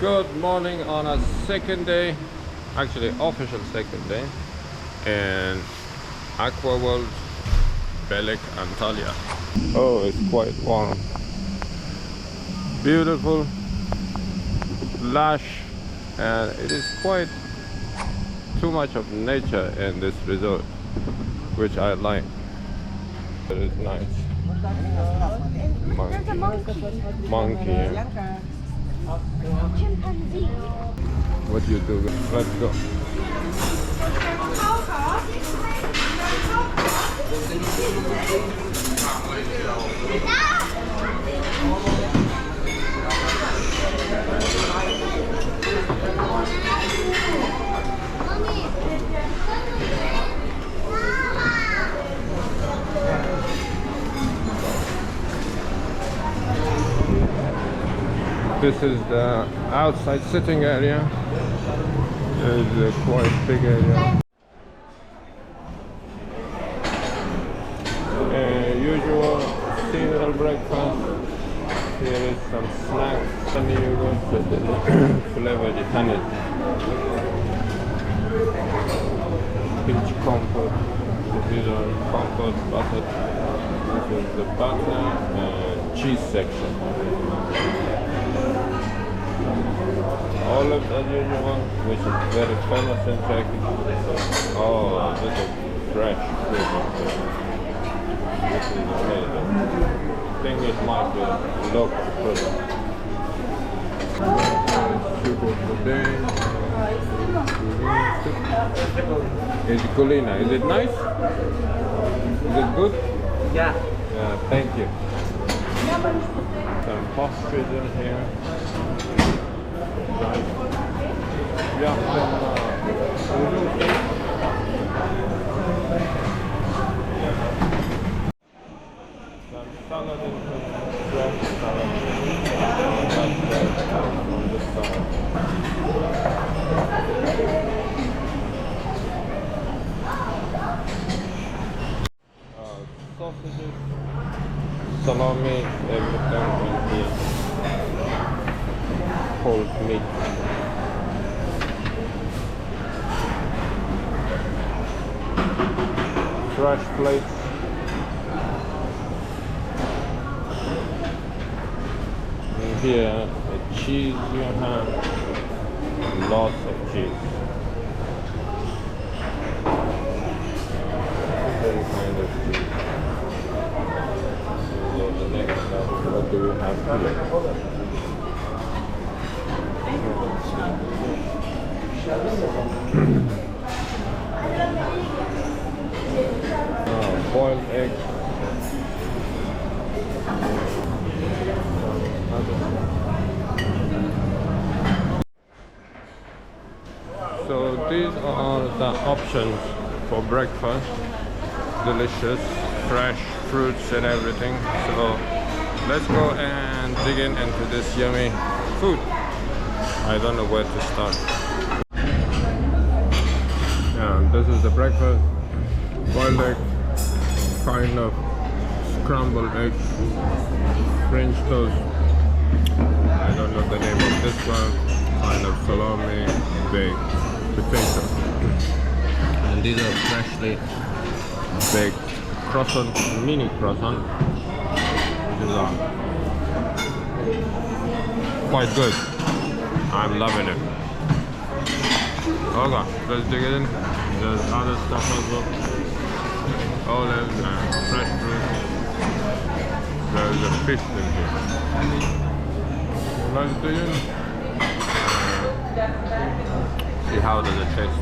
Good morning on a second day, actually official second day, in Aquaworld Belek Antalya. Oh, it's quite warm. Beautiful, lush, and it is quite too much of nature in this resort, which I like. It is nice. Monkey. Yeah. Chimpanzee. What do you do? Let's go. This is the outside sitting area. It's a quite big area. Usual seasonal breakfast. Here is some snacks and yogurt with the flavored honey. Peach comfort. These are comfort butter. This is the butter and cheese section. Olives as usual, which is very famous in Turkey. Oh, this is fresh fruit. This is amazing. I think it might be local fruit. Soup of the day. It's Kulina. Is it nice? Is it good? Yeah. Yeah, thank you. Some pastries in here. Yeah, some salad and fresh salad. On this side. Sausages, salami, everything in here. Cold meat. Fresh plates. And here, the cheese you have. Lots of cheese. Every kind of cheese. So the next step, what do we have here? Boiled eggs. So these are the options for breakfast. Delicious, fresh fruits and everything. So let's go and dig into this yummy food. I don't know where to start. Yeah, this is the breakfast. Boiled egg, kind of scrambled egg, French toast. I don't know the name of this one. Kind of salami, baked potato. And these are freshly baked croissant, mini croissant. These are quite good. I'm loving it. Okay, let's dig in. There's other stuff as well. Olives and fresh fruit. There's a fish in here. Let's dig in. See how does it taste.